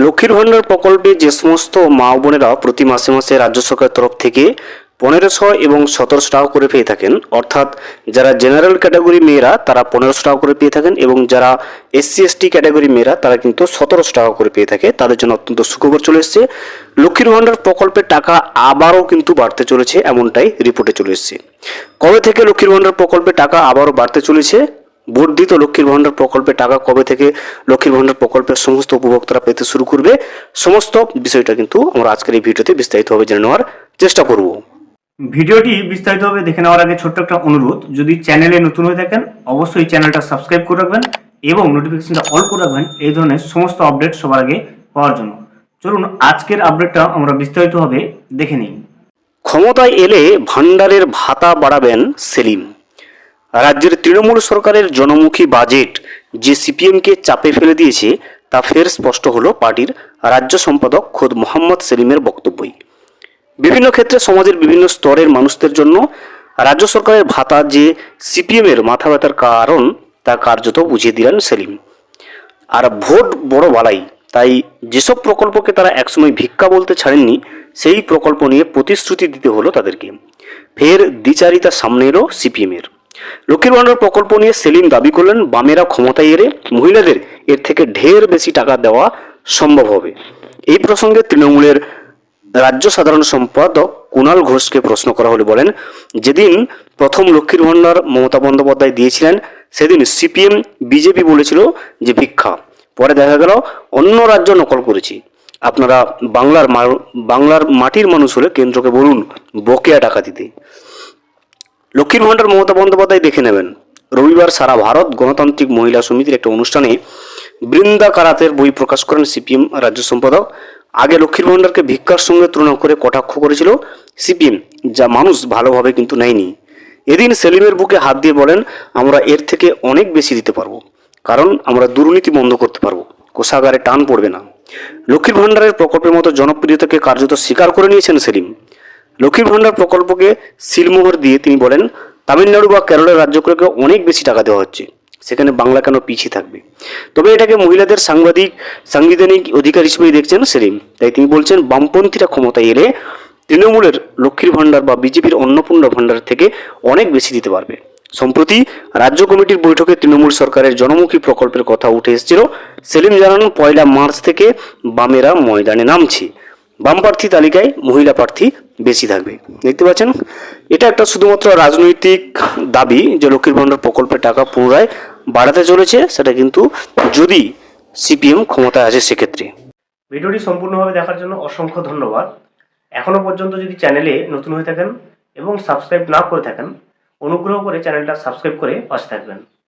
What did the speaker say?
লক্ষ্মীর ভাণ্ডার প্রকল্পে যে সমস্ত মা বোনেরা প্রতি মাসে মাসে রাজ্য সরকারের তরফ থেকে 1500 এবং 1700 টাকা করে পেয়ে থাকেন, অর্থাৎ যারা জেনারেল ক্যাটাগরি মেয়েরা তারা 1500 টাকা করে পেয়ে থাকেন এবং যারা এসসি এসটি ক্যাটাগরি মেয়েরা তারা কিন্তু 1700 টাকা করে পেয়ে থাকে, তাদের জন্য অত্যন্ত সুখবর চলে এসেছে। লক্ষ্মীর ভাণ্ডার প্রকল্পের টাকা আবারও কিন্তু বাড়তে চলেছে, এমনটাই রিপোর্টে চলে এসেছে। কবে থেকে লক্ষ্মীর ভাণ্ডার প্রকল্পে টাকা আবারও বাড়তে চলেছে, বর্ধিত লক্ষ্মীর ভাণ্ডার প্রকল্পের টাকা কবে থেকে লক্ষ্মীর ভাণ্ডার প্রকল্পের সমস্ত উপভোক্তারা পেতে শুরু করবে, সমস্ত বিষয়টা কিন্তু আমরা আজকের এই ভিডিওতে বিস্তারিতভাবে জেনে নেওয়ার চেষ্টা করব। ভিডিওটি বিস্তারিতভাবে দেখে নেওয়ার আগে ছোট্ট একটা অনুরোধ, যদি চ্যানেলে নতুন হয়ে থাকেন অবশ্যই চ্যানেলটা সাবস্ক্রাইব করে রাখবেন এবং নোটিফিকেশনটা অল করে রাখবেন এই ধরনের সমস্ত আপডেট সবার আগে পাওয়ার জন্য। চলুন আজকের আপডেটটা আমরা বিস্তারিতভাবে দেখে নিই। ক্ষমতায় এলে ভাণ্ডারের ভাতা বাড়াবেন সেলিম। রাজ্যের তৃণমূল সরকারের জনমুখী বাজেট যে সিপিএমকে চাপে ফেলে দিয়েছে তা ফের স্পষ্ট হলো পার্টির রাজ্য সম্পাদক খোদ মোহাম্মদ সেলিমের বক্তব্যই। বিভিন্ন ক্ষেত্রে সমাজের বিভিন্ন স্তরের মানুষদের জন্য রাজ্য সরকারের ভাতা যে সিপিএমের মাথা ব্যথার কারণ তা কার্যত বুঝিয়ে দিলেন সেলিম। আর ভোট বড় বালাই, তাই যেসব প্রকল্পকে তারা একসময় ভিক্ষা বলতে ছাড়েননি সেই প্রকল্প নিয়ে প্রতিশ্রুতি দিতে হলো তাদেরকে। ফের দ্বিচারিতা সামনে এলো সিপিএমের। লক্ষ্মীর ভাণ্ডার প্রকল্প নিয়ে সেলিম দাবি করলেন বামেরা ক্ষমতায় এলে মহিলাদের এর থেকে ঢের বেশি টাকা দেওয়া সম্ভব হবে। এই প্রসঙ্গে তৃণমূলের রাজ্য সাধারণ সম্পাদক কুণাল ঘোষকে প্রশ্ন করা হলে বলেন, যেদিন প্রথম লক্ষ্মীর ভাণ্ডার মমতা বন্দ্যোপাধ্যায় দিয়েছিলেন সেদিন সিপিএম বিজেপি বলেছিল যে ভিক্ষা, পরে দেখা গেল অন্য রাজ্য নকল করেছি। আপনারা বাংলার মাটির মানুষ হলে কেন্দ্রকে বলুন বকেয়া টাকা দিতে। লক্ষ্মীর ভাণ্ডার মমতা বন্দ্যোপাধ্যায় দেখে নেবেন। রবিবার সারা ভারত গণতান্ত্রিক মহিলা সমিতির একটা অনুষ্ঠানে বৃন্দা কারাতের বই প্রকাশ করেন সিপিএম রাজ্য সম্পাদক। আগে লক্ষ্মীর ভাণ্ডারকে ভিক্ষার সঙ্গে তুলনা করে কটাক্ষ করেছিল সিপিএম, যা মানুষ ভালোভাবে কিন্তু নেয়নি। এদিন সেলিমের বুকে হাত দিয়ে বলেন, আমরা এর থেকে অনেক বেশি দিতে পারবো, কারণ আমরা দুর্নীতি বন্ধ করতে পারবো, কোষাগারে টান পড়বে না। লক্ষ্মীর ভাণ্ডারের প্রকল্পের মতো জনপ্রিয়তাকে কার্যত স্বীকার করে নিয়েছেন সেলিম। লক্ষ্মীর ভাণ্ডার প্রকল্পকে সিলমোহর দিয়ে তিনি বলেন, তামিলনাড়ু বা কেরলের রাজ্যগুলোকে অনেক বেশি টাকা দেওয়া হচ্ছে, সেখানে বাংলা কেন পিছিয়ে থাকবে। তবে এটাকে মহিলাদের সাংবিধানিক অধিকার হিসেবেই দেখছেন সেলিম। তাই তিনি বলছেন বামপন্থীরা ক্ষমতায় এলে তৃণমূলের লক্ষ্মীর ভাণ্ডার বা বিজেপির অন্নপূর্ণা ভাণ্ডার থেকে অনেক বেশি দিতে পারবে। সম্প্রতি রাজ্য কমিটির বৈঠকে তৃণমূল সরকারের জনমুখী প্রকল্পের কথা উঠে এসেছিল। সেলিম জানান 1 মার্চ থেকে বামেরা ময়দানে নামছে, বাম প্রার্থী তালিকায় মহিলা প্রার্থী বেশি থাকবে। দেখতে পাচ্ছেন, এটা একটা শুধুমাত্র রাজনৈতিক দাবি যে লক্ষ্মীর ভাণ্ডার প্রকল্পের টাকা পুনরায় বাড়াতে চলেছে, সেটা কিন্তু যদি সিপিএম ক্ষমতায় আসে সেক্ষেত্রে। ভিডিওটি সম্পূর্ণভাবে দেখার জন্য অসংখ্য ধন্যবাদ। এখনো পর্যন্ত যদি চ্যানেলে নতুন হয়ে থাকেন এবং সাবস্ক্রাইব না করে থাকেন অনুগ্রহ করে চ্যানেলটা সাবস্ক্রাইব করে পাশে থাকবেন।